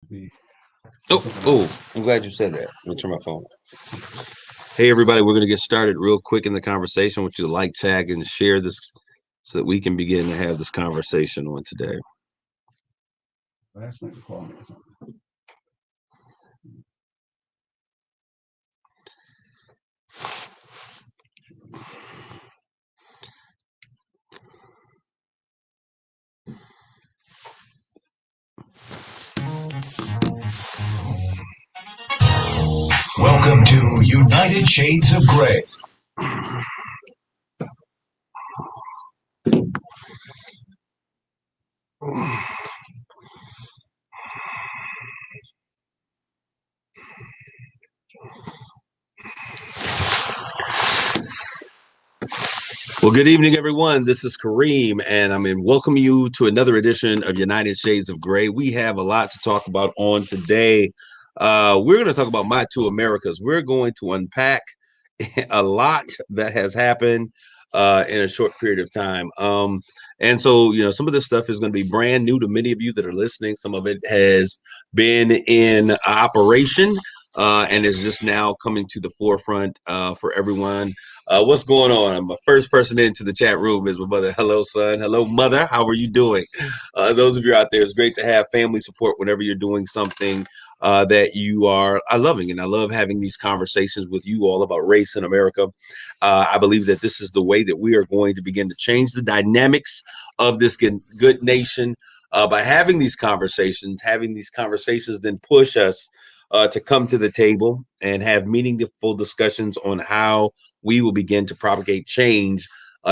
I'm glad you said that. Let me turn my phone off. Hey, everybody, we're going to get started real quick in the conversation. I want you to like, tag, and share this so that we can begin to have this conversation on today. Last minute to call me or something. Welcome to United Shades of Gray. Well, good evening, everyone. This is Kareem, and I'm in welcome you to another edition of United Shades of Gray. We have a lot to talk about on today. We're going to talk about My Two Americas. We're going to unpack a lot that has happened in a short period of time. And so, some of this stuff is going to be brand new to many of you that are listening. Some of it has been in operation and is just now coming to the forefront for everyone. What's going on? I'm the first person into the chat room is my mother. Hello, son. Hello, mother. How are you doing? Those of you out there, it's great to have family support whenever you're doing something that you are loving. And I love having these conversations with you all about race in America. I believe that this is the way that we are going to begin to change the dynamics of this good nation by having these conversations. Having these conversations then push us to come to the table and have meaningful discussions on how we will begin to propagate change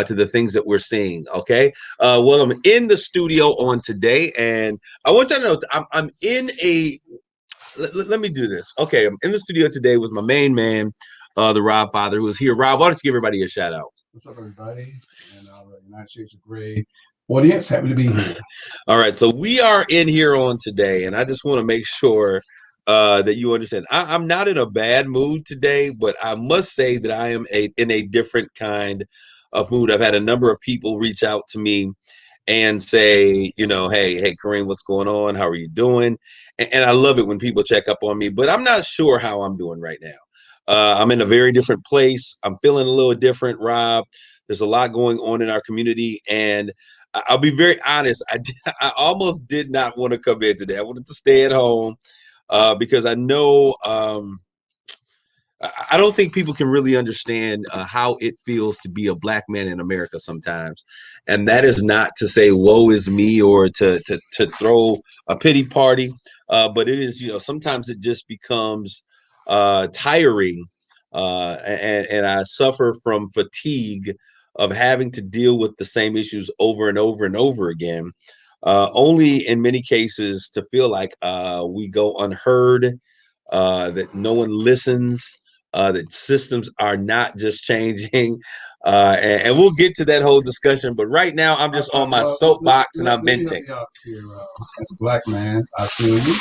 to the things that we're seeing. Okay. Well, I'm in the studio on today, and I want you to know I'm in a. Let me do this. Okay, I'm in the studio today with my main man, the Rob Father, who is here. Rob, why don't you give everybody a shout out? What's up, everybody? And our United Shades of Gray audience, happy to be here. All right, so we are in here on today, and I just want to make sure that you understand. I'm not in a bad mood today, but I must say that I am in a different kind of mood. I've had a number of people reach out to me and say, hey, Kareem, what's going on? How are you doing? And I love it when people check up on me, but I'm not sure how I'm doing right now. I'm in a very different place. I'm feeling a little different, Rob. There's a lot going on in our community, and I'll be very honest. I almost did not want to come in today. I wanted to stay at home because I know I don't think people can really understand how it feels to be a black man in America sometimes. And that is not to say woe is me or to throw a pity party, but it is, sometimes it just becomes tiring. And I suffer from fatigue of having to deal with the same issues over and over and over again. Only in many cases to feel like we go unheard, that no one listens, that systems are not just changing. And we'll get to that whole discussion. But right now, I'm just on my soapbox and I'm venting. As a black man, I feel you.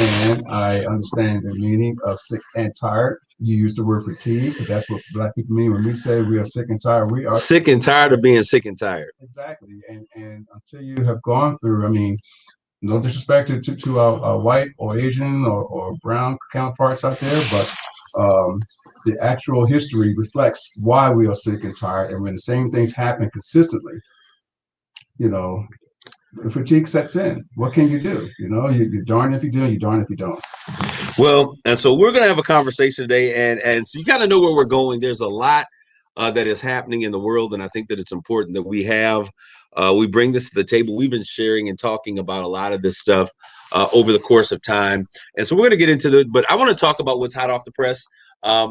And I understand the meaning of sick and tired. You use the word fatigue, because that's what black people mean. When we say we are sick and tired, we are sick and tired of being sick and tired. Exactly. And until you have gone through, no disrespect to our white or Asian or brown counterparts out there, but the actual history reflects why we are sick and tired. And when the same things happen consistently, fatigue sets in. What can you do? You're darned if you do, and you're darned if you don't. Well, and so we're going to have a conversation today, and so you kind of know where we're going. There's a lot that is happening in the world, and I think that it's important that we bring this to the table. We've been sharing and talking about a lot of this stuff over the course of time, and so we're going to get into it. But I want to talk about what's hot off the press. I'm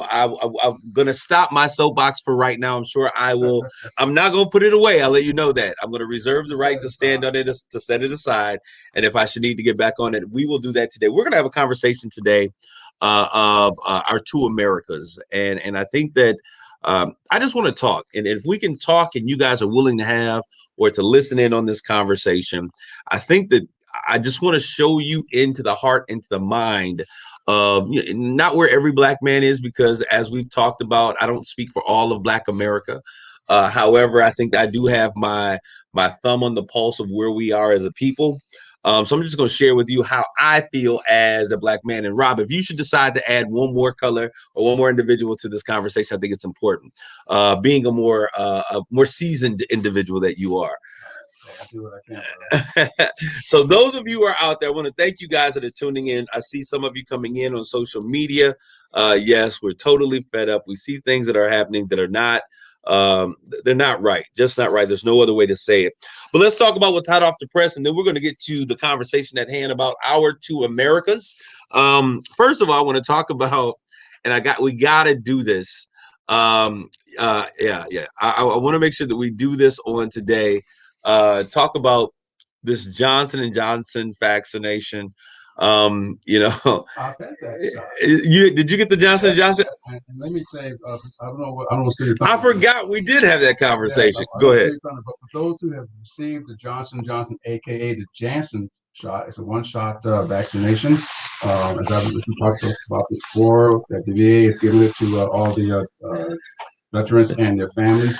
going to stop my soapbox for right now. I'm sure I will. I'm not going to put it away. I'll let you know that. I'm going to reserve the right to stand on it, to set it aside. And if I should need to get back on it, we will do that today. We're going to have a conversation today of our two Americas. And I think that I just want to talk. And if we can talk and you guys are willing to have or to listen in on this conversation, I think that I just want to show you into the heart, into the mind of not where every black man is, because as we've talked about, I don't speak for all of Black America. However, I think I do have my thumb on the pulse of where we are as a people. So I'm just going to share with you how I feel as a Black man. And Rob, if you should decide to add one more color or one more individual to this conversation, I think it's important. Being a more seasoned individual that you are. I do what I can. So those of you who are out there, I want to thank you guys that are tuning in. I see some of you coming in on social media. Yes, we're totally fed up. We see things that are happening that are not, they're not right, just not right. There's no other way to say it. But let's talk about what's hot off the press, and then we're going to get to the conversation at hand about our two Americas. First of all, I want to talk about, and we got to do this. I want to make sure that we do this on today. Talk about this Johnson & Johnson vaccination. I've had that shot. Did you get the Johnson & Johnson? And let me say, I don't know I forgot we did have that conversation. Go ahead. But for those who have received the Johnson & Johnson, aka the Janssen shot, it's a one-shot vaccination. As we talked about before, that the VA is giving it to all the veterans and their families.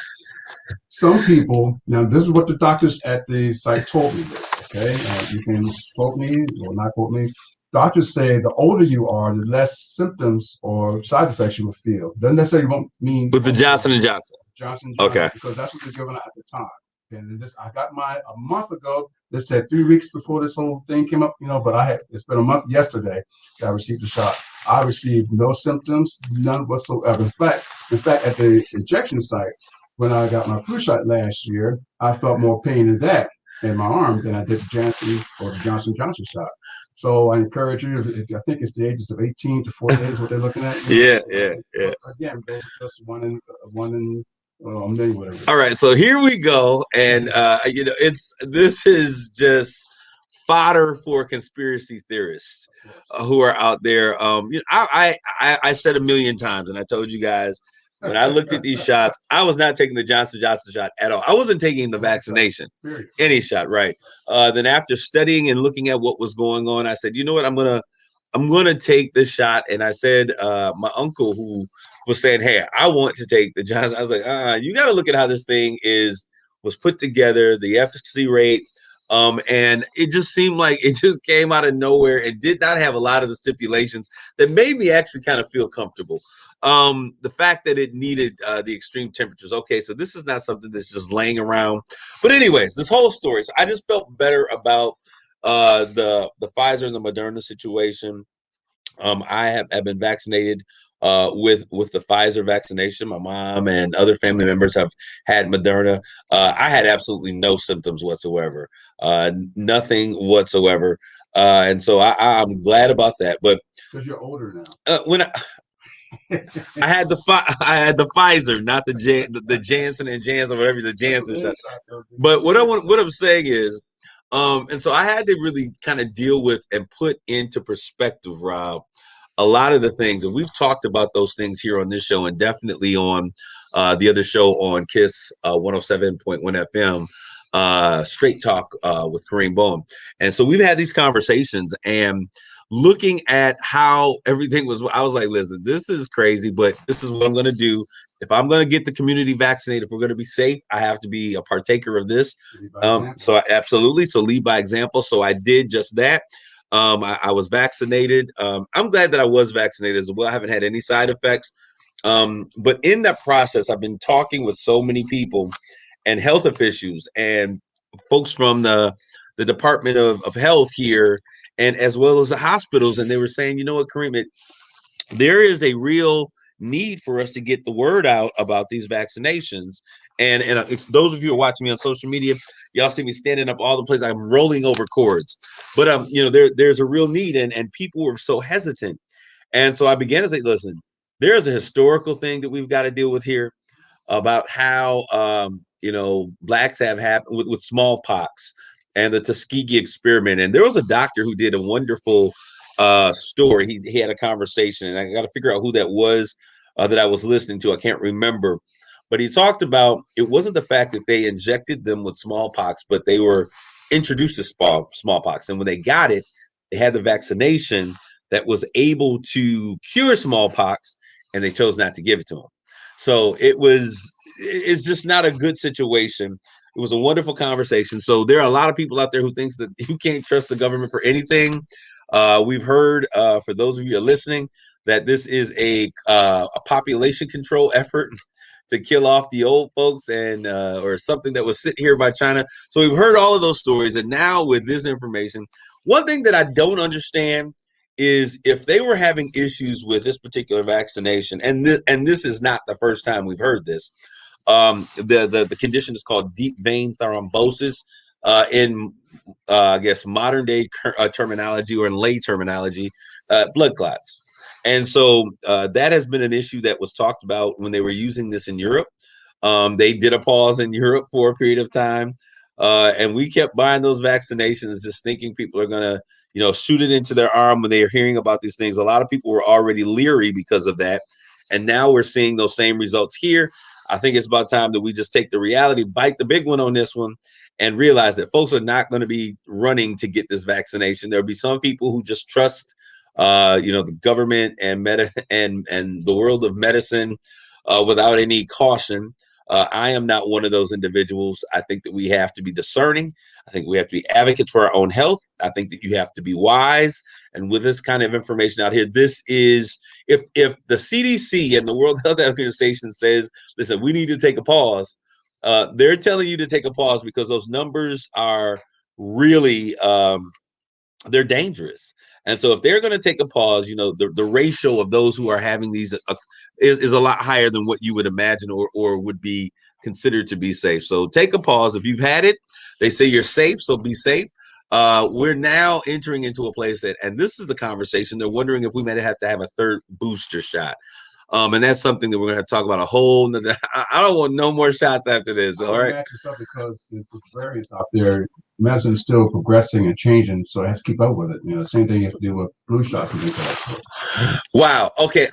Some people, now this is what the doctors at the site told me this, okay? You can quote me or not quote me. Doctors say the older you are, the less symptoms or side effects you will feel. Doesn't necessarily won't mean with the Johnson & Johnson. Johnson, okay, because that's what they're giving out at the time. And I got mine a month ago. They said 3 weeks before this whole thing came up, but it's been a month yesterday that I received the shot. I received no symptoms, none whatsoever. In fact, at the injection site, when I got my flu shot last year, I felt more pain in that in my arm than I did the Janssen or the Johnson & Johnson shot. So I encourage you, if I think it's the ages of 18 to 48 is what they're looking at. Yeah. Again, those are just one in a million, whatever. All right, so here we go, and this is just fodder for conspiracy theorists who are out there. I said a million times, and I told you guys when I looked at these shots, I was not taking the Johnson & Johnson shot at all. I wasn't taking the vaccination, any shot, right? Then after studying and looking at what was going on, I said, you know what, I'm gonna take this shot. And I said, my uncle who was saying, hey, I want to take the Johnson. I was like, you got to look at how this thing was put together, the efficacy rate. And it just seemed like it just came out of nowhere. It did not have a lot of the stipulations that made me actually kind of feel comfortable. The fact that it needed the extreme temperatures. Okay, so this is not something that's just laying around. But anyways, this whole story. So I just felt better about the Pfizer and the Moderna situation. I have been vaccinated with the Pfizer vaccination. My mom and other family members have had Moderna. I had absolutely no symptoms whatsoever, nothing whatsoever. And so I'm glad about that. But because you're older now. When I had the Pfizer, not the Janssen and Janssen, whatever the Janssen stuff. But what I'm saying is, and so I had to really kind of deal with and put into perspective, Rob, a lot of the things, and we've talked about those things here on this show, and definitely on the other show on KISS 107.1 FM, Straight Talk with Kareem Bowen. And so we've had these conversations, and looking at how everything was, I was like, listen, this is crazy, but this is what I'm going to do. If I'm going to get the community vaccinated, if we're going to be safe, I have to be a partaker of this. So absolutely. So lead by example. So I did just that. I was vaccinated. I'm glad that I was vaccinated as well. I haven't had any side effects. But in that process, I've been talking with so many people and health officials and folks from the Department of Health here, and as well as the hospitals. And they were saying, you know what, Kareem, there is a real need for us to get the word out about these vaccinations. And it's, those of you who are watching me on social media, y'all see me standing up all the places. I'm rolling over cords. But there's a real need, and people were so hesitant. And so I began to say, listen, there's a historical thing that we've got to deal with here about how blacks have happened with smallpox and the Tuskegee experiment. And there was a doctor who did a wonderful story. He had a conversation, and I got to figure out who that was that I was listening to. I can't remember. But he talked about it wasn't the fact that they injected them with smallpox, but they were introduced to smallpox. And when they got it, they had the vaccination that was able to cure smallpox, and they chose not to give it to them. So it's just not a good situation. It was a wonderful conversation. So there are a lot of people out there who thinks that you can't trust the government for anything. We've heard, for those of you who are listening, that this is a population control effort to kill off the old folks, and or something that was sent here by China. So we've heard all of those stories, and now with this information, one thing that I don't understand is if they were having issues with this particular vaccination, and this is not the first time we've heard this. The condition is called deep vein thrombosis, in I guess modern day terminology, or in lay terminology, blood clots. And so that has been an issue that was talked about when they were using this in Europe. They did a pause in Europe for a period of time, and we kept buying those vaccinations, just thinking people are gonna, shoot it into their arm when they are hearing about these things. A lot of people were already leery because of that, and now we're seeing those same results here. I think it's about time that we just take the reality, bite the big one on this one, and realize that folks are not going to be running to get this vaccination. There'll be some people who just trust, the government and and the world of medicine, without any caution. I am not one of those individuals. I think that we have to be discerning. I think we have to be advocates for our own health. I think that you have to be wise. And with this kind of information out here, this is, if the CDC and the World Health Organization says, listen, we need to take a pause, they're telling you to take a pause because those numbers are really, they're dangerous. And so if they're going to take a pause, the ratio of those who are having these is a lot higher than what you would imagine, or would be considered to be safe. So take a pause. If you've had it, they say you're safe, so be safe. We're now entering into a place that, and this is the conversation, they're wondering if we may have to have a third booster shot. And that's something that we're going to talk about a whole nother. I don't want no more shots after this. All right. Because the variants out there, medicine is still progressing and changing, so it has to keep up with it. Same thing you have to do with flu shots and things like that. Wow. Okay.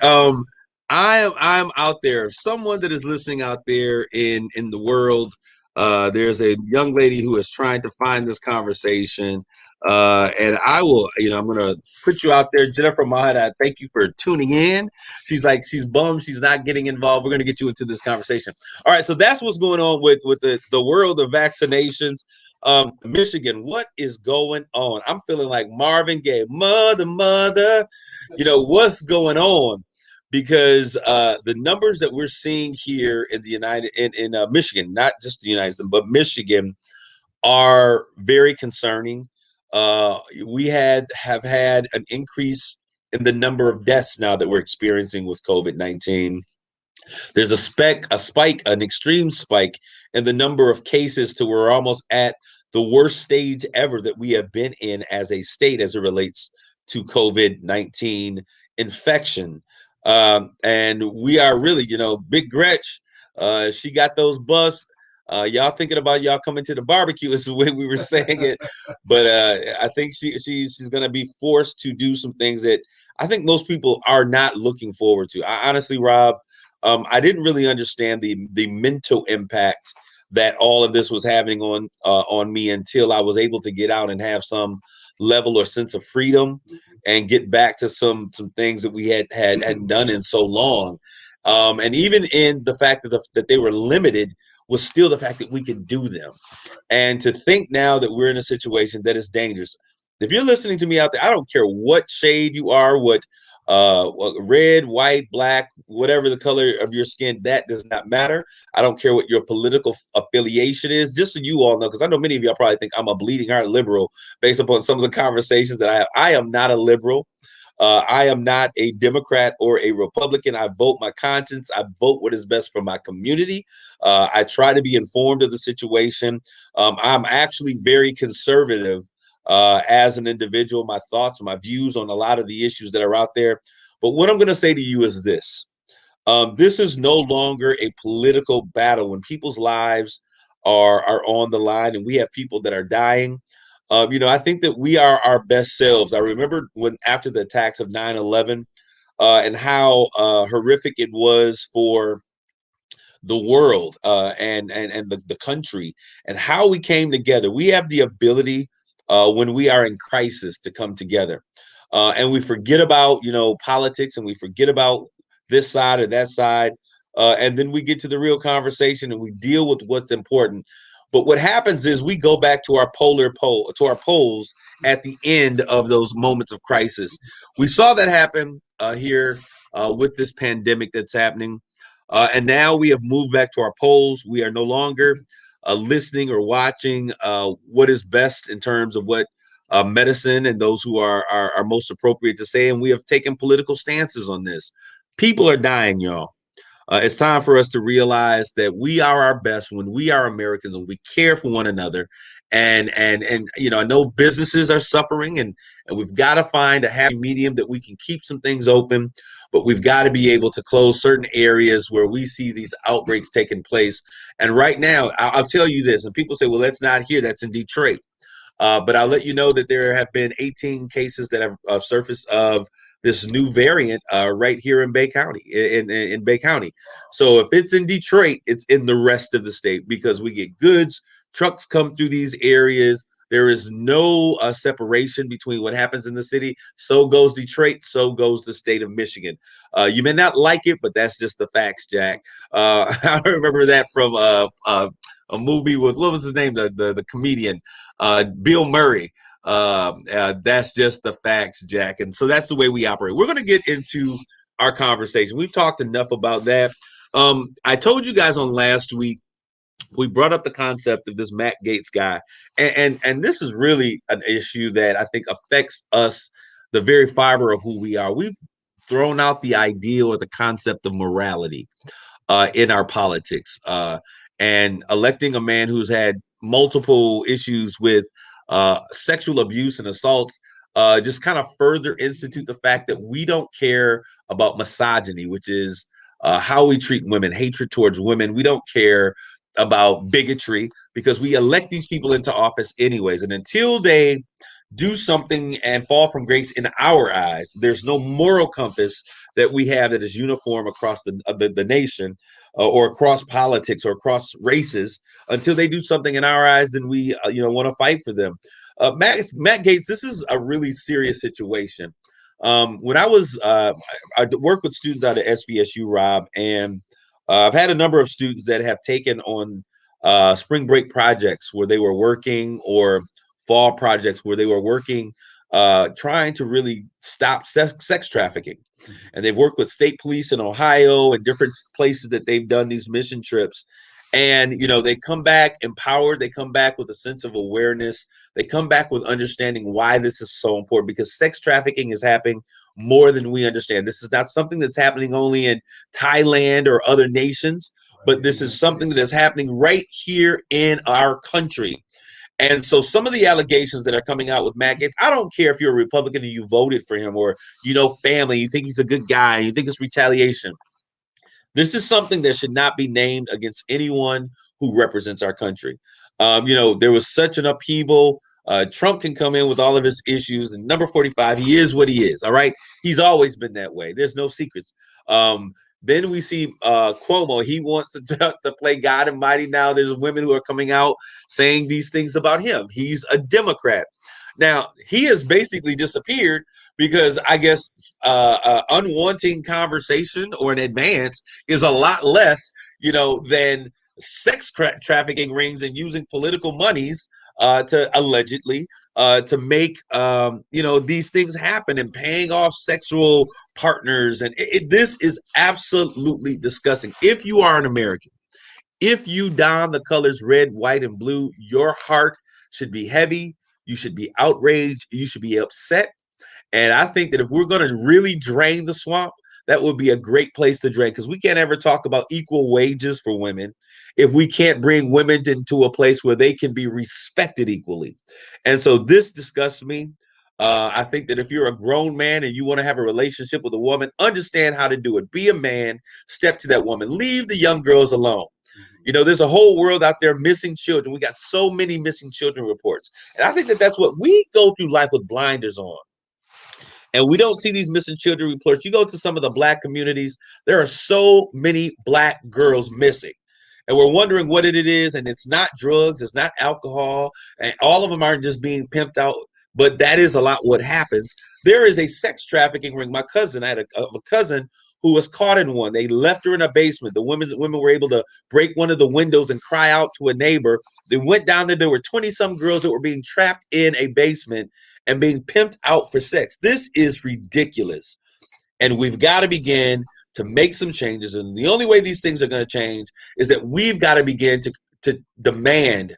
I'm out there. Someone that is listening out there in the world. There's a young lady who is trying to find this conversation. And I will, I'm going to put you out there. Jennifer Mahad, thank you for tuning in. She's bummed she's not getting involved. We're going to get you into this conversation. All right. So that's what's going on with the world of vaccinations. Michigan, what is going on? I'm feeling like Marvin Gaye, mother, what's going on? Because the numbers that we're seeing here in the Michigan, not just the United States, but Michigan, are very concerning. We have had an increase in the number of deaths now that we're experiencing with COVID-19. There's a spike, an extreme spike in the number of cases, to where we're almost at the worst stage ever that we have been in as a state as it relates to COVID-19 infection. And we are really, Big Gretch, she got those buffs. Y'all thinking about y'all coming to the barbecue is the way we were saying it. But I think she's going to be forced to do some things that I think most people are not looking forward to. I honestly, Rob, I didn't really understand the mental impact that all of this was having on me until I was able to get out and have some level or sense of freedom and get back to some things that we hadn't done in so long. And even in the fact that they were limited was still the fact that we could do them. And to think now that we're in a situation that is dangerous. If you're listening to me out there, I don't care what shade you are, what red, white, black, whatever the color of your skin, that does not matter. I don't care what your political affiliation is, just so you all know, because I know many of y'all probably think I'm a bleeding heart liberal based upon some of the conversations that I have. I am not a liberal. I am not a Democrat or a Republican. I vote my conscience. I vote what is best for my community. I try to be informed of the situation. I'm actually very conservative as an individual, my thoughts, my views on a lot of the issues that are out there. But what I'm going to say to you is this. This is no longer a political battle when people's lives are on the line and we have people that are dying. I think that we are our best selves. I remember when after the attacks of 9/11 and how horrific it was for the world and the country, and how we came together. We have the ability when we are in crisis to come together, and we forget about politics, and we forget about this side or that side, and then we get to the real conversation and we deal with what's important. But what happens is we go back to our poles at the end of those moments of crisis. We saw that happen here with this pandemic that's happening. And now we have moved back to our poles. We are no longer listening or watching what is best in terms of what medicine and those who are most appropriate to say. And we have taken political stances on this. People are dying, y'all. It's time for us to realize that we are our best when we are Americans and we care for one another. And you know, I know businesses are suffering, and we've got to find a happy medium that we can keep some things open, but we've got to be able to close certain areas where we see these outbreaks taking place. And right now, I'll tell you this, and people say, well, that's not here, that's in Detroit. But I'll let you know that there have been 18 cases that have surfaced of this new variant right here in Bay County, in Bay County. So if it's in Detroit, it's in the rest of the state because we get goods, trucks come through these areas. There is no separation between what happens in the city. So goes Detroit, so goes the state of Michigan. You may not like it, but that's just the facts, Jack. I remember that from a movie with, what was his name? The comedian, Bill Murray. That's just the facts, Jack. And so that's the way we operate. We're going to get into our conversation. We've talked enough about that. I told you guys on last week, we brought up the concept of this Matt Gaetz guy. And this is really an issue that I think affects us, the very fiber of who we are. We've thrown out the idea or the concept of morality in our politics. And electing a man who's had multiple issues with sexual abuse and assaults just kind of further institute the fact that we don't care about misogyny, which is how we treat women, hatred towards women. We don't care about bigotry because we elect these people into office anyways. And until they do something and fall from grace in our eyes, there's no moral compass that we have that is uniform across the nation or across politics or across races. Until they do something in our eyes, then we want to fight for them. Matt Gaetz, this is a really serious situation. When I worked with students out of SVSU, Rob, and I've had a number of students that have taken on spring break projects where they were working, or fall projects where they were working, trying to really stop sex trafficking. And they've worked with state police in Ohio and different places that they've done these mission trips. And, they come back empowered. They come back with a sense of awareness. They come back with understanding why this is so important, because sex trafficking is happening more than we understand. This is not something that's happening only in Thailand or other nations, but this is something that is happening right here in our country. And so some of the allegations that are coming out with Matt Gaetz, I don't care if you're a Republican and you voted for him, or, family, you think he's a good guy, you think it's retaliation. This is something that should not be named against anyone who represents our country. There was such an upheaval. Trump can come in with all of his issues, and number 45, he is what he is. All right. He's always been that way. There's no secrets. Then we see Cuomo. He wants to play God and mighty. Now there's women who are coming out saying these things about him. He's a Democrat. Now, he has basically disappeared because I guess unwanting conversation or an advance is a lot less, than sex trafficking rings and using political monies to allegedly to make, these things happen, and paying off sexual partners. And this is absolutely disgusting. If you are an American, if you don the colors red, white, and blue, your heart should be heavy. You should be outraged. You should be upset. And I think that if we're going to really drain the swamp, that would be a great place to drain, because we can't ever talk about equal wages for women if we can't bring women into a place where they can be respected equally. And so this disgusts me. I think that if you're a grown man and you want to have a relationship with a woman, understand how to do it. Be a man, step to that woman, leave the young girls alone. There's a whole world out there missing children. We got so many missing children reports. And I think that that's what we go through life with blinders on. And we don't see these missing children reports. You go to some of the Black communities, there are so many Black girls missing. And we're wondering what it is. And it's not drugs, it's not alcohol, and all of them aren't just being pimped out. But that is a lot what happens. There is a sex trafficking ring. My cousin, I had a cousin who was caught in one. They left her in a basement. The women were able to break one of the windows and cry out to a neighbor. They went down there. There were 20-some girls that were being trapped in a basement and being pimped out for sex. This is ridiculous. And we've got to begin to make some changes. And the only way these things are going to change is that we've got to begin to demand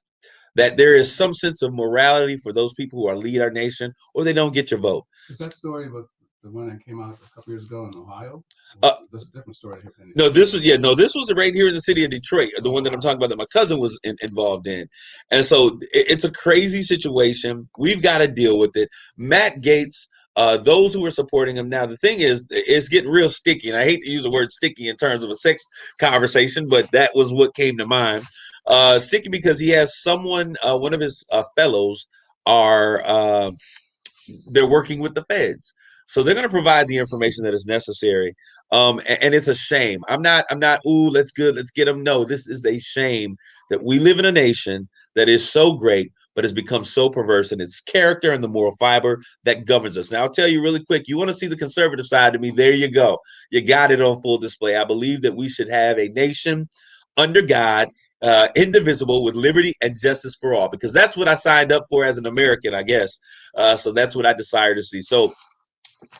that there is some sense of morality for those people who are lead our nation, or they don't get your vote. Is that story with the one that came out a couple years ago in Ohio? That's a different story. This was right here in the city of Detroit, the one that I'm talking about that my cousin was involved in. And so it's a crazy situation. We've got to deal with it. Matt Gaetz, those who are supporting him now, the thing is, it's getting real sticky. And I hate to use the word sticky in terms of a sex conversation, but that was what came to mind. Sticky because he has someone, one of his fellows are they're working with the feds. So they're going to provide the information that is necessary. And it's a shame. I'm not, ooh, let's get them. No, this is a shame that we live in a nation that is so great, but has become so perverse in its character and the moral fiber that governs us. Now, I'll tell you really quick, you want to see the conservative side of me, there you go. You got it on full display. I believe that we should have a nation under God, indivisible, with liberty and justice for all, because that's what I signed up for as an American, I guess. So that's what I desire to see. So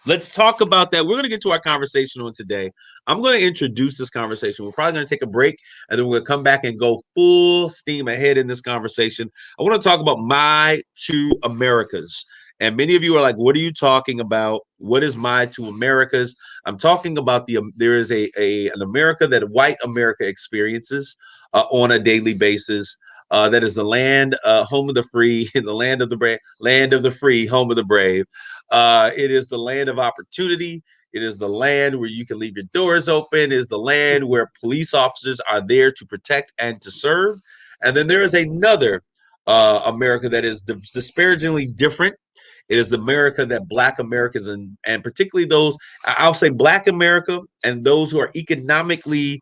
let's talk about that. We're going to get to our conversation on today. I'm going to introduce this conversation. We're probably going to take a break, and then we're going to come back and go full steam ahead in this conversation. I want to talk about my two Americas. And many of you are like, what are you talking about? What is my two Americas? I'm talking about there is an America that white America experiences on a daily basis. That is the land, home of the free, and the land of the free, home of the brave. It is the land of opportunity. It is the land where you can leave your doors open. It is the land where police officers are there to protect and to serve. And then there is another America that is disparagingly different. It is America that Black Americans and particularly those, I'll say Black America and those who are economically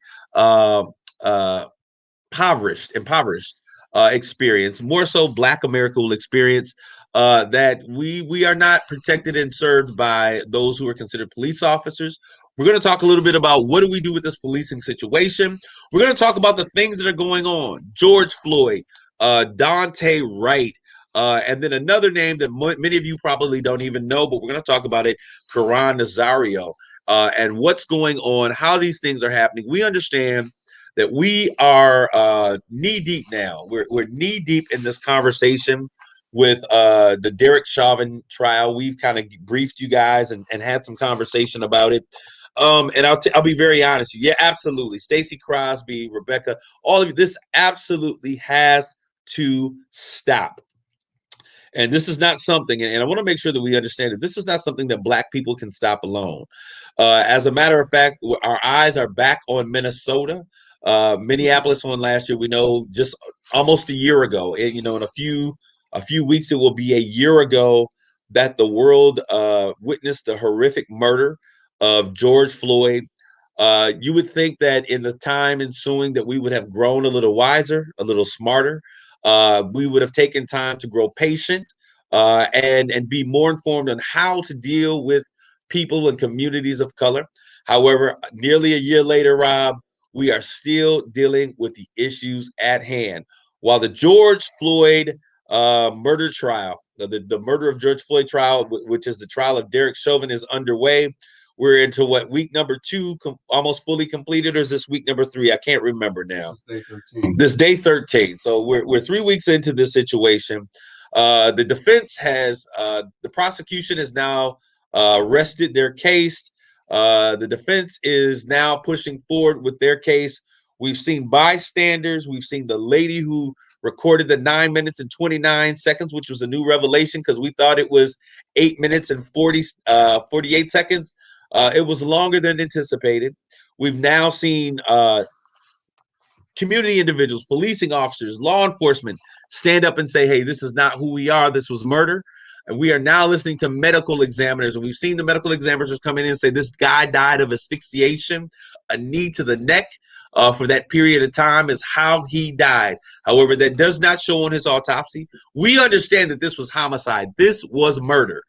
impoverished, experience. More so, Black America will experience that we are not protected and served by those who are considered police officers. We're going to talk a little bit about what do we do with this policing situation. We're going to talk about the things that are going on. George Floyd, Dante Wright, and then another name that many of you probably don't even know, but we're going to talk about it, Nazario, and what's going on, how these things are happening. We understand that we are knee deep now. We're knee deep in this conversation with the Derek Chauvin trial. We've kind of briefed you guys and had some conversation about it. And I'll be very honest with you. Yeah, absolutely. Stacey Crosby, Rebecca, all of this absolutely has to stop. And this is not something, and I want to make sure that we understand that this is not something that Black people can stop alone. As a matter of fact, our eyes are back on Minnesota. Minneapolis on last year, we know just almost a year ago. In a few weeks, it will be a year ago that the world witnessed the horrific murder of George Floyd. You would think that in the time ensuing that we would have grown a little wiser, a little smarter. We would have taken time to grow patient and be more informed on how to deal with people and communities of color. However, nearly a year later, Rob, we are still dealing with the issues at hand. While the George Floyd murder trial, the murder of George Floyd trial, which is the trial of Derek Chauvin, is underway. We're into week number 2, almost fully completed, or is this week number 3? I can't remember now. This is day 13. So we're 3 weeks into this situation. The defense the prosecution has now rested their case. The defense is now pushing forward with their case. We've seen bystanders. We've seen the lady who recorded the 9 minutes and 29 seconds, which was a new revelation because we thought it was 8 minutes and 48 seconds. It was longer than anticipated. We've now seen community individuals, policing officers, law enforcement stand up and say, hey, this is not who we are. This was murder. And we are now listening to medical examiners. And we've seen the medical examiners come in and say this guy died of asphyxiation, a knee to the neck for that period of time is how he died. However, that does not show on his autopsy. We understand that this was homicide. This was murder.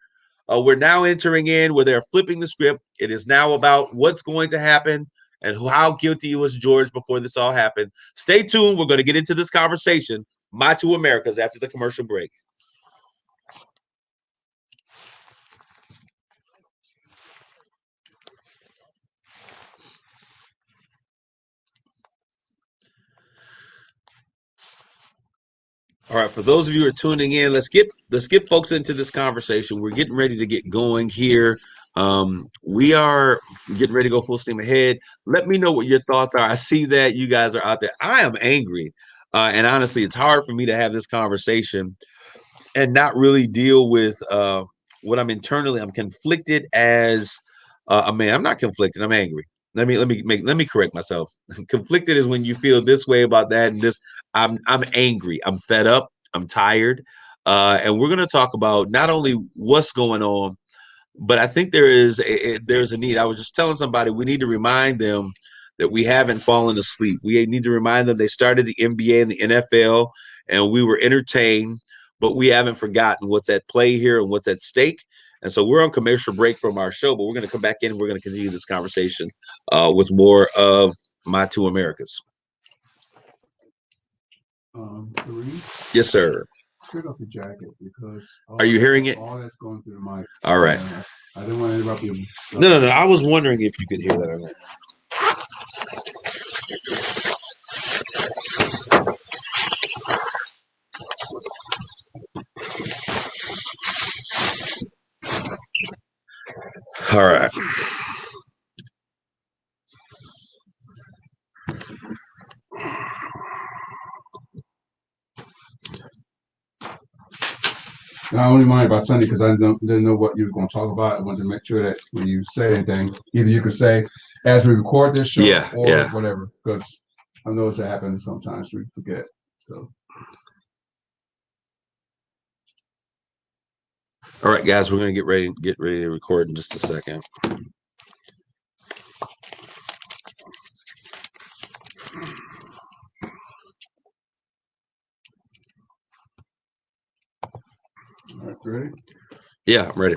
We're now entering in where they're flipping the script. It is now about what's going to happen and how guilty was George before this all happened. Stay tuned. We're going to get into this conversation, My Two Americas, after the commercial break. All right, for those of you who are tuning in, let's get folks into this conversation. We're getting ready to get going here. We are getting ready to go full steam ahead. Let me know what your thoughts are. I see that you guys are out there. I am angry, and honestly, it's hard for me to have this conversation and not really deal with what I'm internally. I'm conflicted as a man. I'm not conflicted. I'm angry. Let me correct myself. Conflicted is when you feel this way about that and this. I'm angry. I'm fed up. I'm tired. And we're going to talk about not only what's going on, but I think there's a need. I was just telling somebody we need to remind them that we haven't fallen asleep. We need to remind them they started the NBA and the NFL, and we were entertained, but we haven't forgotten what's at play here and what's at stake. And so we're on commercial break from our show, but we're going to come back in and we're going to continue this conversation with more of My Two Americas. Kareem, Yes, sir. take off your jacket because Are you hearing it? All that's going through the mic. All right. I didn't want to interrupt you. No. I was wondering if you could hear that or not. All right. I only mind about Sunday because I didn't know what you were going to talk about. I wanted to make sure that when you say anything, either you could say as we record this show or whatever, because I know that happens sometimes. We forget. So. All right, guys, we're going to get ready to record in just a second. All right, ready? Yeah, I'm ready.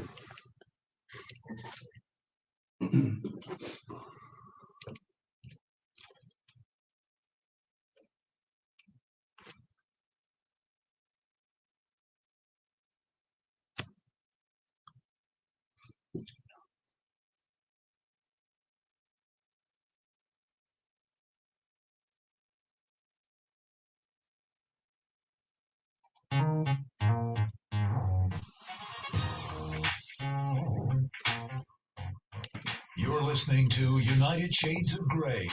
You're listening to United Shades of Gray.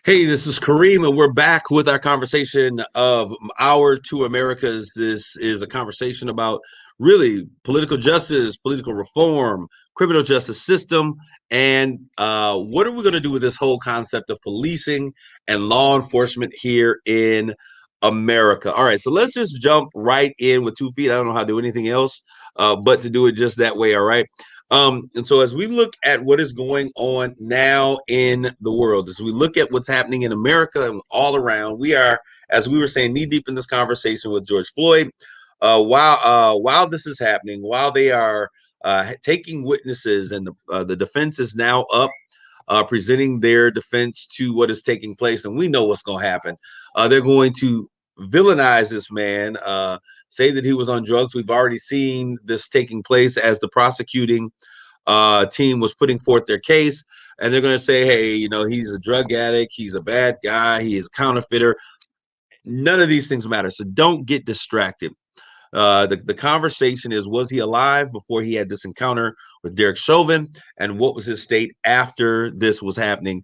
Hey, this is Kareem, and we're back with our conversation of Our Two Americas. This is a conversation about really political justice, political reform, criminal justice system, and what are we going to do with this whole concept of policing and law enforcement here in America? All right, so let's just jump right in with 2 feet. I don't know how to do anything else but to do it just that way, all right? And so as we look at what is going on now in the world, as we look at what's happening in America and all around, we are, as we were saying, knee deep in this conversation with George Floyd. While this is happening, while they are taking witnesses and the defense is now up, presenting their defense to what is taking place, and we know what's going to happen. They're going to villainize this man, say that he was on drugs. We've already seen this taking place as the prosecuting team was putting forth their case, and they're going to say, hey, he's a drug addict, he's a bad guy, he is a counterfeiter. None of these things matter, so don't get distracted. The conversation is, was he alive before he had this encounter with Derek Chauvin, and what was his state after this was happening?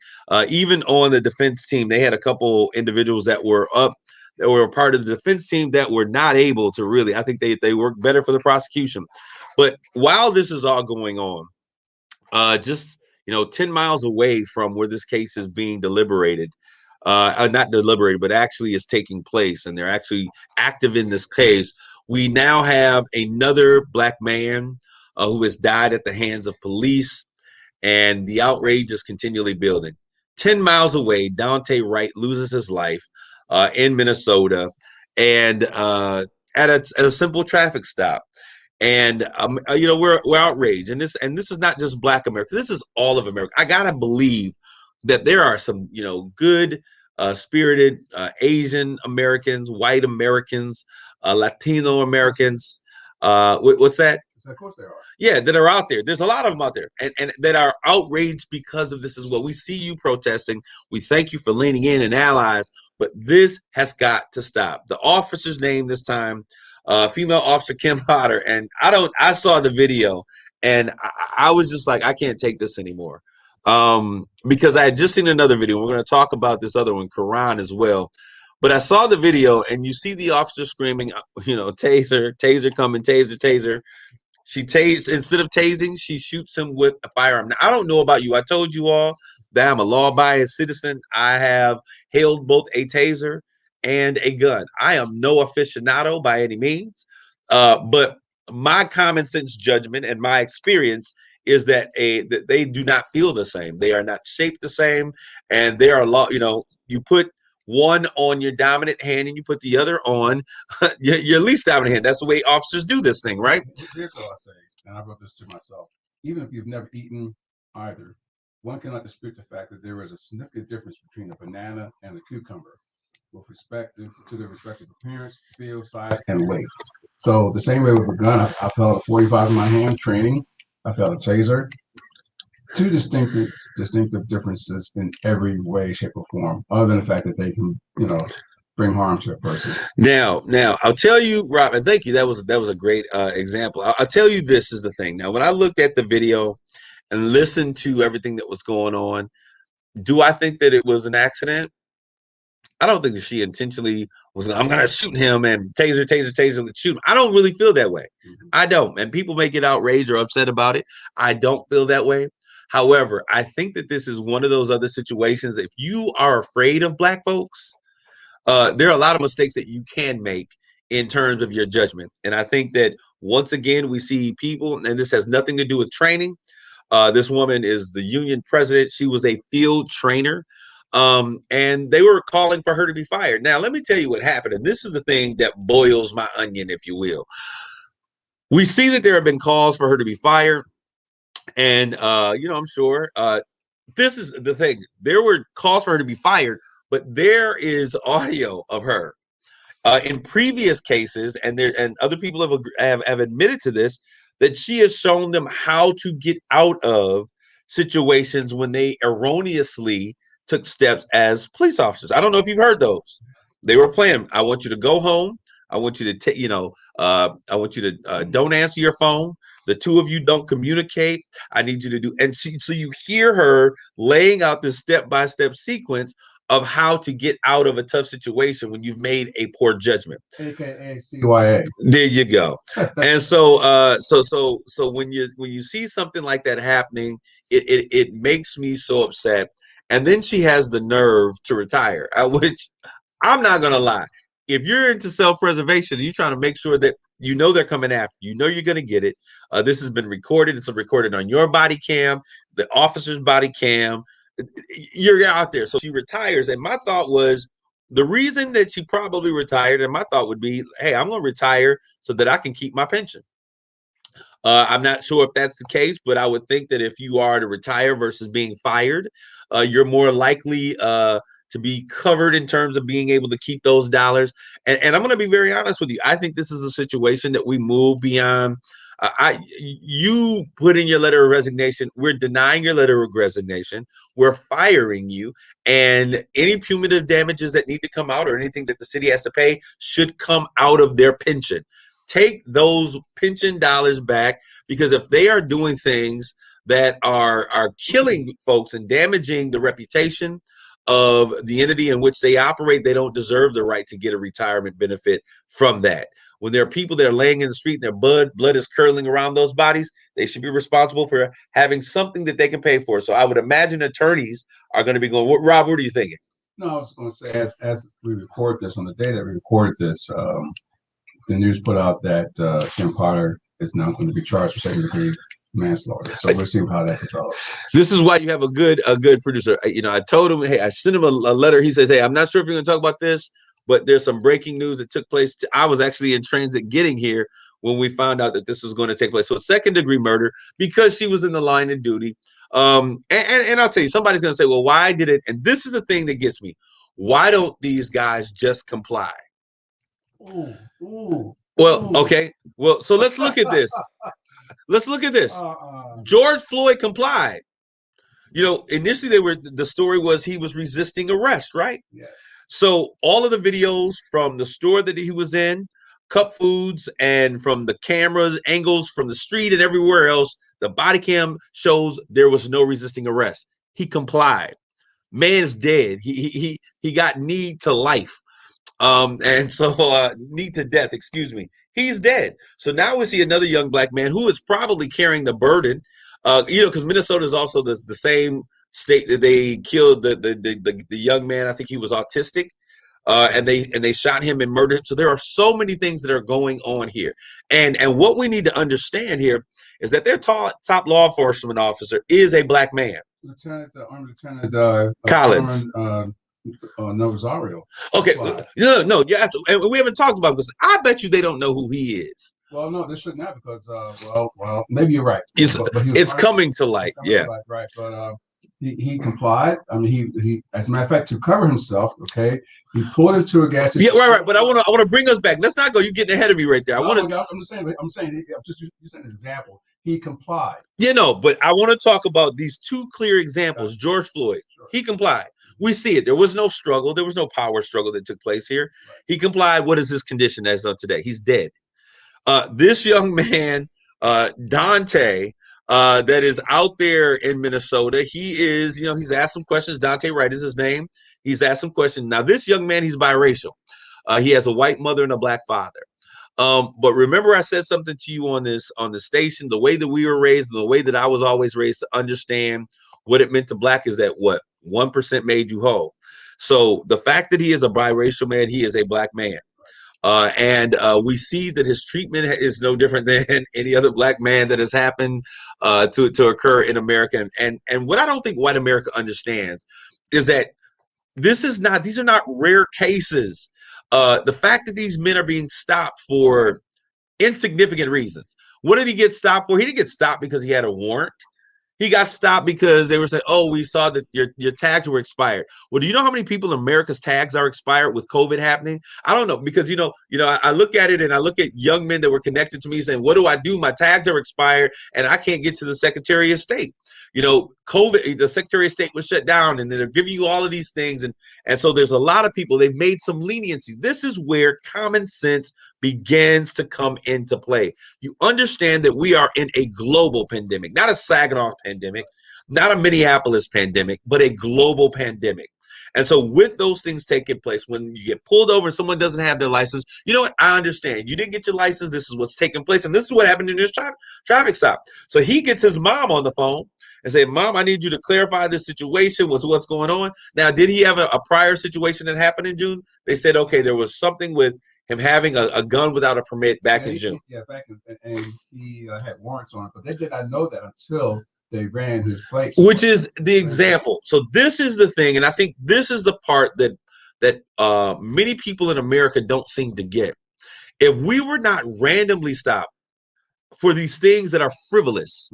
Even on the defense team, they had a couple individuals that were a part of the defense team that were not able to really, I think they worked better for the prosecution. But while this is all going on, just 10 miles away from where this case is being deliberated, not deliberated, but actually is taking place, and they're actually active in this case. We now have another Black man who has died at the hands of police, and the outrage is continually building. 10 miles away, Dante Wright loses his life in Minnesota, and at a simple traffic stop. And we're outraged, and this is not just Black America. This is all of America. I gotta believe that there are some good, spirited Asian Americans, white Americans, Latino Americans. What's that? Of course there are. Yeah, that are out there. There's a lot of them out there, and that are outraged because of this as well. We see you protesting. We thank you for leaning in and allies, but this has got to stop. The officer's name this time, female officer Kim Potter, and I saw the video, and I was just like, I can't take this anymore, because I had just seen another video. We're going to talk about this other one, Quran, as well. But I saw the video, and you see the officer screaming, taser, taser coming, taser, taser. She instead of tasing, she shoots him with a firearm. Now, I don't know about you. I told you all that I'm a law-abiding citizen. I have held both a taser and a gun. I am no aficionado by any means, but my common sense judgment and my experience is that they do not feel the same. They are not shaped the same, and they are you put one on your dominant hand and you put the other on your least dominant hand. That's the way officers do this thing, right? Here's what I say, and I wrote this to myself. Even if you've never eaten either, one cannot dispute the fact that there is a significant difference between a banana and a cucumber with respect to their respective appearance, feel, size, and weight. So the same way with a gun, I've held a 45 in my hand training. I've held a taser. Two distinctive differences in every way, shape, or form, other than the fact that they can, bring harm to a person. Now, I'll tell you, Rob, and thank you. That was a great example. I'll tell you, this is the thing. Now, when I looked at the video and listened to everything that was going on, do I think that it was an accident? I don't think that she intentionally was, I'm going to shoot him and taser, let's shoot him. I don't really feel that way. Mm-hmm. I don't. And people may get outraged or upset about it. I don't feel that way. However, I think that this is one of those other situations. If you are afraid of Black folks, there are a lot of mistakes that you can make in terms of your judgment. And I think that once again, we see people, and this has nothing to do with training. This woman is the union president. She was a field trainer. And they were calling for her to be fired. Now, let me tell you what happened. And this is the thing that boils my onion, if you will. We see that there have been calls for her to be fired. And, I'm sure this is the thing. There were calls for her to be fired, but there is audio of her in previous cases. And other people have admitted to this, that she has shown them how to get out of situations when they erroneously took steps as police officers. I don't know if you've heard those. They were playing, I want you to go home. I want you to I want you to don't answer your phone. The two of you don't communicate. I need you to do. And so you hear her laying out this step-by-step sequence of how to get out of a tough situation when you've made a poor judgment. AKA CYA. There you go. And so when you see something like that happening, it makes me so upset. And then she has the nerve to retire, which I'm not going to lie. If you're into self-preservation, you're trying to make sure that they're coming after you, you're going to get it. This has been recorded. It's recorded on your body cam, the officer's body cam. You're out there. So she retires. And my thought was, the reason that she probably retired, and my thought would be, hey, I'm going to retire so that I can keep my pension. I'm not sure if that's the case, but I would think that if you are to retire versus being fired, you're more likely to be covered in terms of being able to keep those dollars. And I'm going to be very honest with you. I think this is a situation that we move beyond. You put in your letter of resignation. We're denying your letter of resignation. We're firing you. And any punitive damages that need to come out, or anything that the city has to pay, should come out of their pension. Take those pension dollars back, because if they are doing things that are killing folks and damaging the reputation of the entity in which they operate, they don't deserve the right to get a retirement benefit from that. When there are people that are laying in the street and their blood is curdling around those bodies, they should be responsible for having something that they can pay for. So I would imagine attorneys are going to be going, Rob, what are you thinking? No, I was going to say, as we record this, on the day that we recorded this, the news put out that Kim Potter is now going to be charged for second-degree manslaughter. So we'll see how that develops. This is why you have a good producer. I told him, hey, I sent him a letter. He says, hey, I'm not sure if you're going to talk about this, but there's some breaking news that took place. I was actually in transit getting here when we found out that this was going to take place. So second-degree murder because she was in the line of duty. And I'll tell you, somebody's going to say, well, why did it? And this is the thing that gets me. Why don't these guys just comply? Well, okay. Well, so let's look at this. Let's look at this. George Floyd complied. You know, initially the story was he was resisting arrest, right? Yes. So all of the videos from the store that he was in, Cup Foods, and from the cameras, angles from the street and everywhere else, the body cam shows there was no resisting arrest. He complied. Man's dead. He got kneed to life. And so knee to death, excuse me. He's dead. So now we see another young black man who is probably carrying the burden. You know, because Minnesota is also the same state that they killed the young man. I think he was autistic. And they shot him and murdered him. So there are so many things that are going on here. And what we need to understand here is that their top law enforcement officer is a black man. Army Lieutenant Collins. Nazario. Okay, no, you have to. And we haven't talked about this. I bet you they don't know who he is. Well, no, they shouldn't have because, well, maybe you're right. It's coming to light, yeah. Right, but he complied. I mean, he, as a matter of fact, to cover himself, okay, he pulled into a gas station. Yeah, right. But I want to bring us back. Let's not go. You're getting ahead of me right there. I'm just saying. I'm just using an example. He complied. You know, but I want to talk about these two clear examples. George Floyd, he complied. We see it. There was no struggle. There was no power struggle that took place here. Right. He complied. What is his condition as of today? He's dead. This young man, Dante, that is out there in Minnesota, he is, you know, he's asked some questions. Dante Wright is his name. He's asked some questions. Now, this young man, he's biracial. He has a white mother and a black father. But remember, I said something to you on the station, the way that we were raised, the way that I was always raised to understand what it meant to black is that what 1% made you whole. So the fact that he is a biracial man, he is a black man. And we see that his treatment is no different than any other black man that has happened to occur in America. And what I don't think white America understands is that these are not rare cases. The fact that these men are being stopped for insignificant reasons. What did he get stopped for? He didn't get stopped because he had a warrant. He got stopped because they were saying, oh, we saw that your tags were expired. Well, do you know how many people in America's tags are expired with COVID happening? I don't know, because, I look at it and I look at young men that were connected to me saying, what do I do? My tags are expired and I can't get to the Secretary of State. COVID, the Secretary of State was shut down and they're giving you all of these things. And so there's a lot of people, they've made some leniency. This is where common sense begins to come into play. You understand that we are in a global pandemic, not a Saginaw pandemic, not a Minneapolis pandemic, but a global pandemic. And so with those things taking place, when you get pulled over and someone doesn't have their license, you know what? I understand. You didn't get your license. This is what's taking place. And this is what happened in this traffic stop. So he gets his mom on the phone and say, Mom, I need you to clarify this situation with what's going on. Now, did he have a prior situation that happened in June? They said, okay, there was something with him having a gun without a permit back in June. Yeah, and he had warrants on it, but they did not know that until they ran his place. Which is the example. So this is the thing, and I think this is the part that many people in America don't seem to get. If we were not randomly stopped for these things that are frivolous,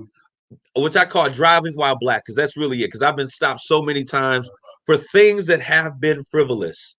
which I call driving while black, because that's really it, because I've been stopped so many times for things that have been frivolous,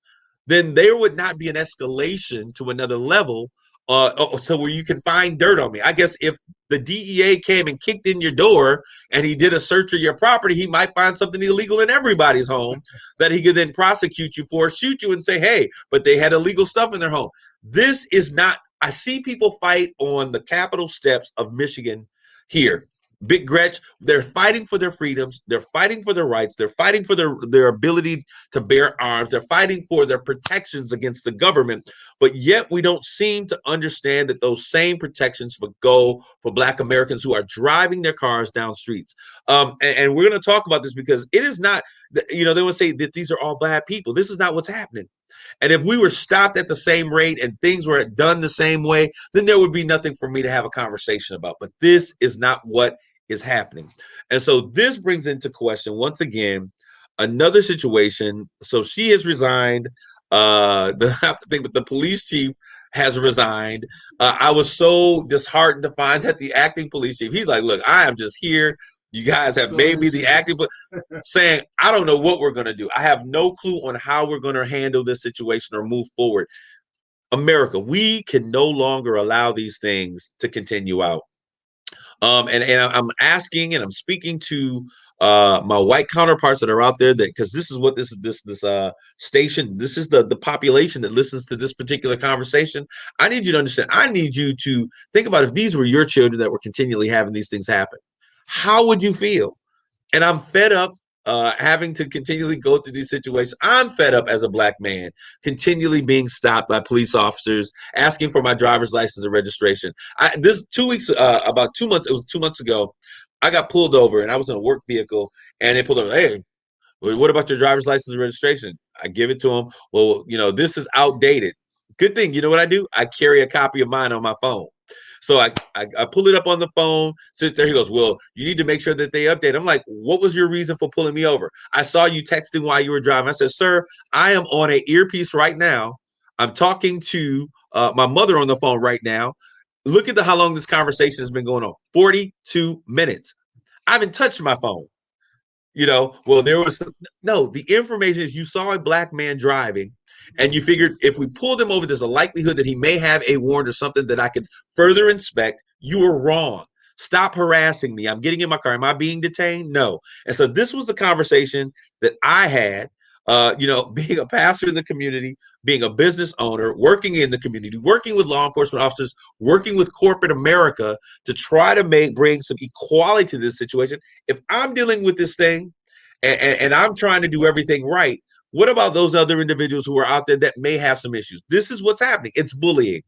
then there would not be an escalation to another level so where you can find dirt on me. I guess if the DEA came and kicked in your door and he did a search of your property, he might find something illegal in everybody's home that he could then prosecute you for, shoot you and say, hey, but they had illegal stuff in their home. This is not, I see people fight on the Capitol steps of Michigan here. Big Gretch, they're fighting for their freedoms. They're fighting for their rights. They're fighting for their ability to bear arms. They're fighting for their protections against the government. But yet we don't seem to understand that those same protections would go for Black Americans who are driving their cars down streets. And we're going to talk about this because it is not, they would say that these are all bad people. This is not what's happening. And if we were stopped at the same rate and things were done the same way, then there would be nothing for me to have a conversation about. But this is not what is happening. And so this brings into question, once again, another situation. So she has resigned I have to think, but the police chief has resigned. I was so disheartened to find that the acting police chief, he's like, look, I am just here. You guys have made me the acting, but saying, I don't know what we're going to do. I have no clue on how we're going to handle this situation or move forward. America, we can no longer allow these things to continue out. And I'm asking and I'm speaking to my white counterparts that are out there, that because this is what this station, this is the population that listens to this particular conversation. I need you to understand. I need you to think about, if these were your children that were continually having these things happen, how would you feel? And I'm fed up having to continually go through these situations. I'm fed up as a black man, continually being stopped by police officers, asking for my driver's license and registration. This 2 weeks, about 2 months, it was 2 months ago, I got pulled over and I was in a work vehicle and they pulled over. Hey, what about your driver's license and registration? I give it to them. Well, this is outdated. Good thing, you know what I do? I carry a copy of mine on my phone. So I pull it up on the phone, sits there. He goes, well, you need to make sure that they update. I'm like, what was your reason for pulling me over? I saw you texting while you were driving. I said, sir, I am on an earpiece right now. I'm talking to my mother on the phone right now. Look at how long this conversation has been going on. 42 minutes. I haven't touched my phone. Well, there was no, the information is, you saw a black man driving and you figured if we pulled him over, there's a likelihood that he may have a warrant or something that I could further inspect. You were wrong. Stop harassing me. I'm getting in my car. Am I being detained? No. And so this was the conversation that I had, being a pastor in the community, being a business owner, working in the community, working with law enforcement officers, working with corporate America to try to bring some equality to this situation. If I'm dealing with this thing and I'm trying to do everything right, what about those other individuals who are out there that may have some issues? This is what's happening. It's bullying.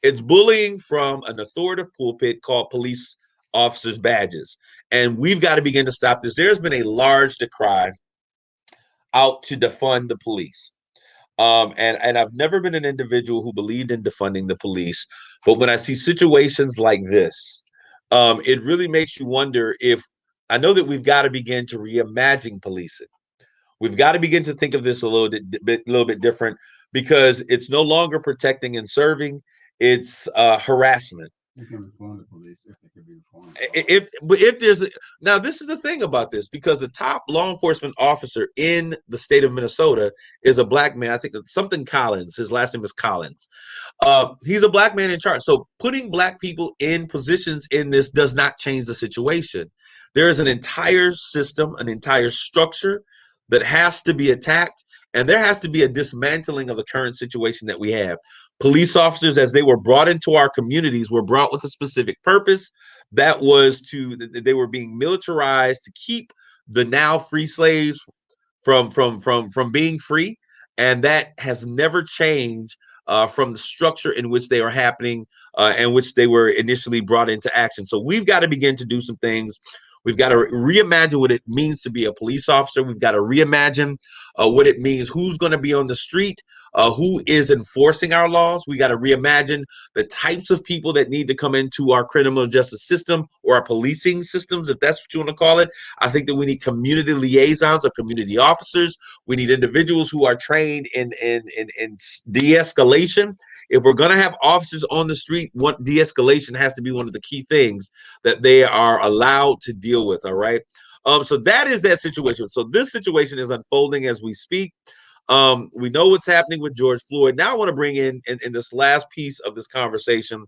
It's bullying from an authoritative pulpit called police officers' badges. And we've got to begin to stop this. There's been a large decry out to defund the police. And I've never been an individual who believed in defunding the police. But when I see situations like this, it really makes you wonder if, I know that we've got to begin to reimagine policing. We've got to begin to think of this a little bit different, because it's no longer protecting and serving. It's harassment. You can reform the police if they can be reformed. If there's now, this is the thing about this, because the top law enforcement officer in the state of Minnesota is a black man. I think something Collins. His last name is Collins. He's a black man in charge. So putting black people in positions in this does not change the situation. There is an entire system, an entire structure that has to be attacked, and there has to be a dismantling of the current situation that we have. Police officers, as they were brought into our communities, were brought with a specific purpose. That was they were being militarized to keep the now free slaves from being free, and that has never changed from the structure in which they are happening, and which they were initially brought into action. So we've got to begin to do some things. We've got to reimagine what it means to be a police officer. We've got to reimagine what it means, who's going to be on the street, who is enforcing our laws. We got to reimagine the types of people that need to come into our criminal justice system, or our policing systems, if that's what you want to call it. I think that we need community liaisons or community officers. We need individuals who are trained in de-escalation. If we're going to have officers on the street, de-escalation has to be one of the key things that they are allowed to deal with. All right. So that is that situation. So this situation is unfolding as we speak. We know what's happening with George Floyd. Now I want to bring in this last piece of this conversation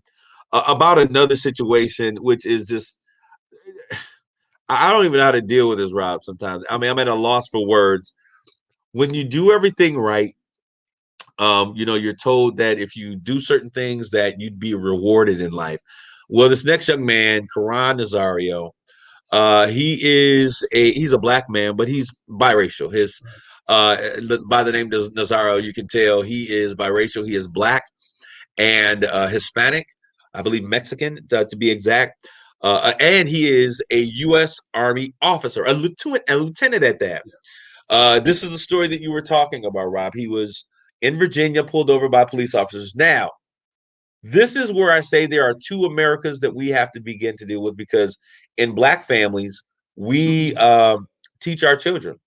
about another situation, which is just, I don't even know how to deal with this, Rob, sometimes. I mean, I'm at a loss for words. When you do everything right, you're told that if you do certain things that you'd be rewarded in life. Well, this next young man, Karan Nazario, he's a black man, but he's biracial. His by the name of Nazario, you can tell he is biracial. He is black and Hispanic, I believe Mexican to be exact. And he is a U.S. Army officer, a lieutenant at that. This is the story that you were talking about, Rob. He was in Virginia, pulled over by police officers. Now, this is where I say there are two Americas that we have to begin to deal with, because in black families, we teach our children.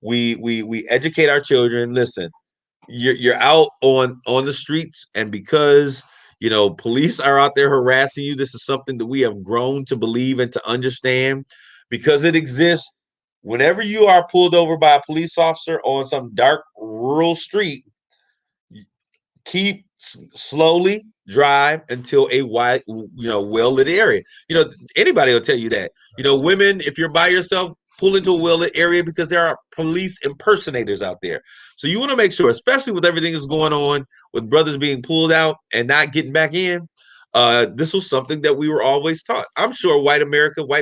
We educate our children. Listen, you're out on the streets, and because police are out there harassing you, this is something that we have grown to believe and to understand because it exists. Whenever you are pulled over by a police officer on some dark rural street, keep slowly drive until a wide, well-lit area. Anybody will tell you that. Women, if you're by yourself, pull into a well-lit area because there are police impersonators out there. So you want to make sure, especially with everything that's going on with brothers being pulled out and not getting back in. This was something that we were always taught. I'm sure white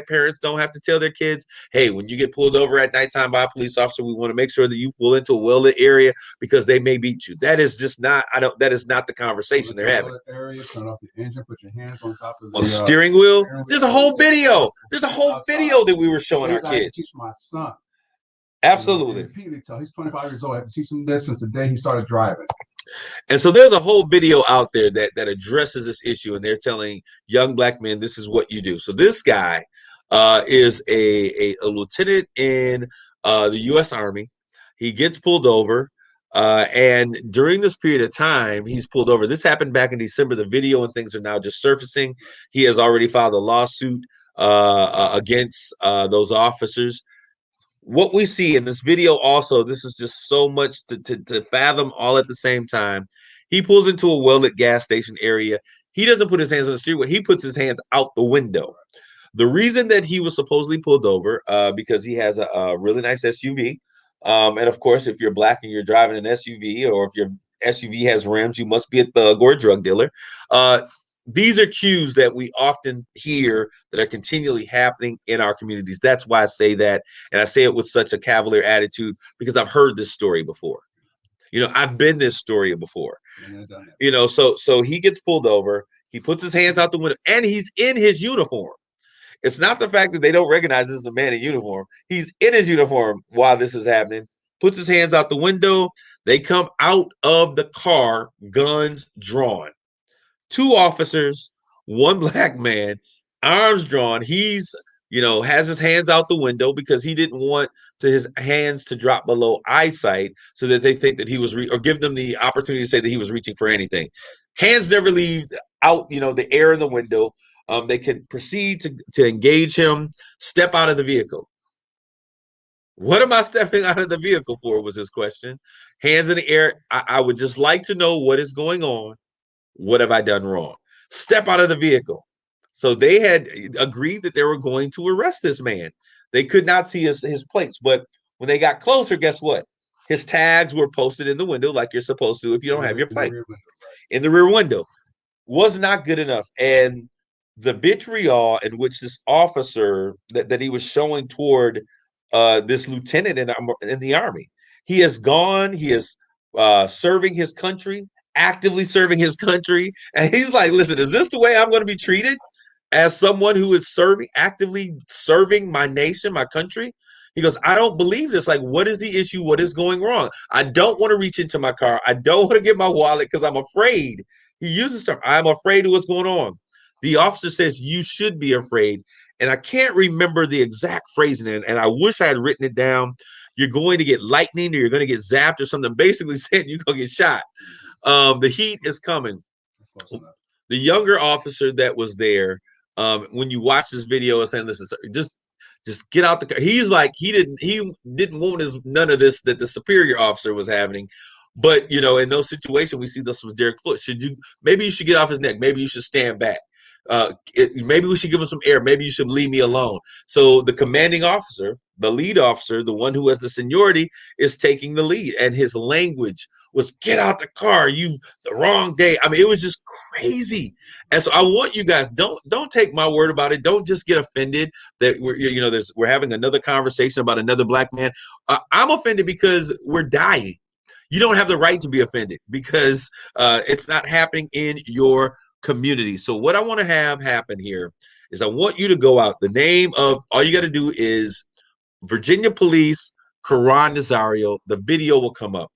parents don't have to tell their kids, hey, when you get pulled over at nighttime by a police officer, we want to make sure that you pull into a well-lit area because they may beat you. That is just not, that is not the conversation they're having. Area, turn off the engine, put your hands on top of the steering wheel. There's a whole video. There's a whole video that we were showing our kids. Teach my son. Absolutely. Repeatedly tell. He's 25 years old. I have to teach him this since the day he started driving. And so there's a whole video out there that addresses this issue, and they're telling young black men this is what you do. So this guy is a lieutenant in the U.S. Army. He gets pulled over, and during this period of time, he's pulled over. This happened back in December. The video and things are now just surfacing. He has already filed a lawsuit against those officers. What we see in this video also, this is just so much to fathom all at the same time. He pulls into a well-lit gas station area. He doesn't put his hands on the street. He puts his hands out the window. The reason that he was supposedly pulled over, because he has a really nice SUV. And of course, if you're black and you're driving an SUV, or if your SUV has rims, you must be a thug or a drug dealer. These are cues that we often hear that are continually happening in our communities. That's why I say that. And I say it with such a cavalier attitude because I've heard this story before. I've been this story before. So he gets pulled over. He puts his hands out the window, and he's in his uniform. It's not the fact that they don't recognize this as a man in uniform. He's in his uniform while this is happening, puts his hands out the window. They come out of the car, guns drawn. 2 officers, 1 black man, arms drawn. He's, has his hands out the window because he didn't want his hands to drop below eyesight so that they think that he was, or give them the opportunity to say that he was reaching for anything. Hands never leave out, the air in the window. They can proceed to engage him, step out of the vehicle. What am I stepping out of the vehicle for, was his question. Hands in the air. I would just like to know what is going on. What have I done wrong? Step out of the vehicle. So they had agreed that they were going to arrest this man. They could not see his plates, but when they got closer, guess what? His tags were posted in the window like you're supposed to if you don't have your plate. In the rear window. Was not good enough. And the vitriol in which this officer that he was showing toward this lieutenant in the Army, he has gone, he is serving his country, actively serving his country. And he's like, listen, is this the way I'm going to be treated as someone who is actively serving my nation, my country? He goes, I don't believe this. Like, what is the issue? What is going wrong? I don't want to reach into my car. I don't want to get my wallet because I'm afraid. He uses stuff. I'm afraid of what's going on. The officer says, you should be afraid. And I can't remember the exact phrasing, and I wish I had written it down. You're going to get lightning, or you're going to get zapped, or something. Basically saying you're going to get shot. The heat is coming. The younger officer that was there, when you watch this video, is saying, listen, sir, just get out the car. He's like, he didn't want none of this that the superior officer was having. But in those situations, we see this with Derek Foot. Maybe you should get off his neck. Maybe you should stand back. Maybe we should give him some air. Maybe you should leave me alone. So the commanding officer, the lead officer, the one who has the seniority, is taking the lead. And his language was, get out the car, you the wrong day. I mean, it was just crazy. And so I want you guys, don't take my word about it. Don't just get offended that we're having another conversation about another black man. I'm offended because we're dying. You don't have the right to be offended because it's not happening in your community. So what I want to have happen here is I want you to go out. The name of, all you got to do is Virginia Police, Karan Nazario. The video will come up.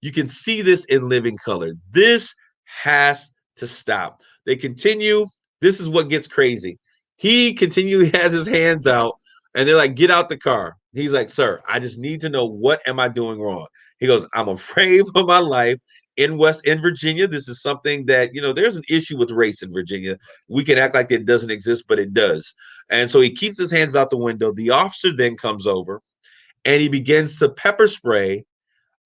You can see this in living color. This has to stop. They continue. This is what gets crazy. He continually has his hands out And they're like, get out the car. He's like, sir, I just need to know, what am I doing wrong? He goes, I'm afraid for my life in Virginia. This is something that, there's an issue with race in Virginia. We can act like it doesn't exist, but it does. And so he keeps his hands out the window. The officer then comes over and he begins to pepper spray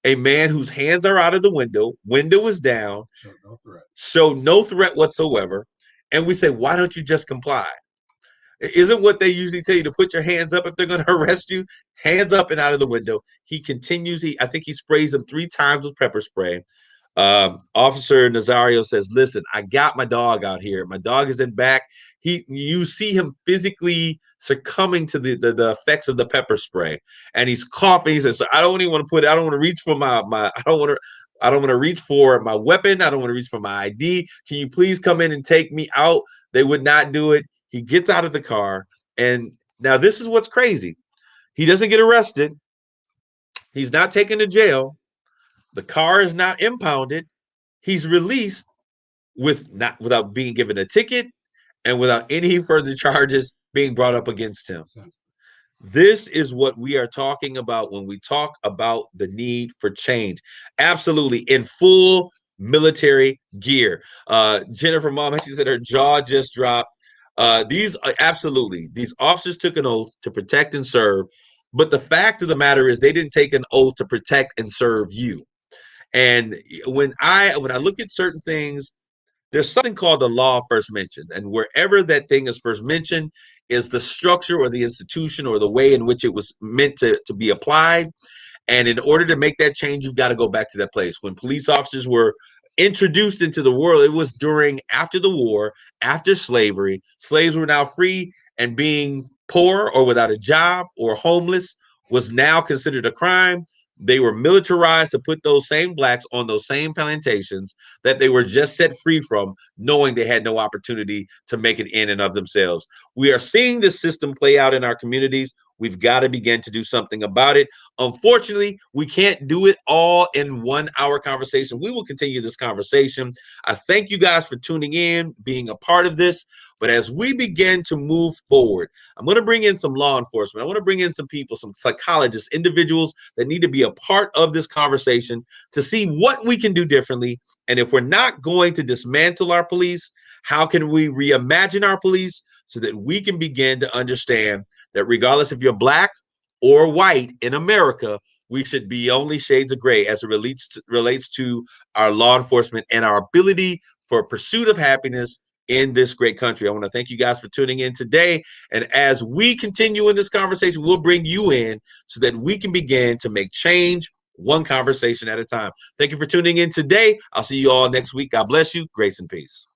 a man whose hands are out of the window is down, show no threat whatsoever. And we say, why don't you just comply? Isn't what they usually tell you to put your hands up if they're going to arrest you? Hands up and out of the window. He continues. I think he sprays him 3 times with pepper spray. Officer Nazario says, listen, I got my dog out here. My dog is in back. You see him physically succumbing to the effects of the pepper spray, and he's coughing. He says, so I don't want to reach for my I don't want to reach for my weapon. I don't want to reach for my ID. Can you please come in and take me out? They would not do it. He gets out of the car, and now this is what's crazy. He doesn't get arrested. He's not taken to jail. The car is not impounded. He's released without being given a ticket and without any further charges being brought up against him. This is what we are talking about when we talk about the need for change. Absolutely, in full military gear. Jennifer Mom actually said her jaw just dropped. These officers took an oath to protect and serve, but the fact of the matter is they didn't take an oath to protect and serve you. And when I look at certain things, there's something called the law of first mention, and wherever that thing is first mentioned is the structure or the institution or the way in which it was meant to be applied. And in order to make that change, you've got to go back to that place. When police officers were introduced into the world, it was after the war, after slavery. Slaves were now free, and being poor or without a job or homeless was now considered a crime. They were militarized to put those same blacks on those same plantations that they were just set free from, knowing they had no opportunity to make it in and of themselves. We are seeing this system play out in our communities. We've got to begin to do something about it. Unfortunately, we can't do it all in 1 hour conversation. We will continue this conversation. I thank you guys for tuning in, being a part of this. But as we begin to move forward, I'm going to bring in some law enforcement. I want to bring in some people, some psychologists, individuals that need to be a part of this conversation to see what we can do differently. And if we're not going to dismantle our police, how can we reimagine our police so that we can begin to understand that regardless if you're black or white in America, we should be only shades of gray as it relates to our law enforcement and our ability for pursuit of happiness in this great country. I want to thank you guys for tuning in today. And as we continue in this conversation, we'll bring you in so that we can begin to make change one conversation at a time. Thank you for tuning in today. I'll see you all next week. God bless you. Grace and peace.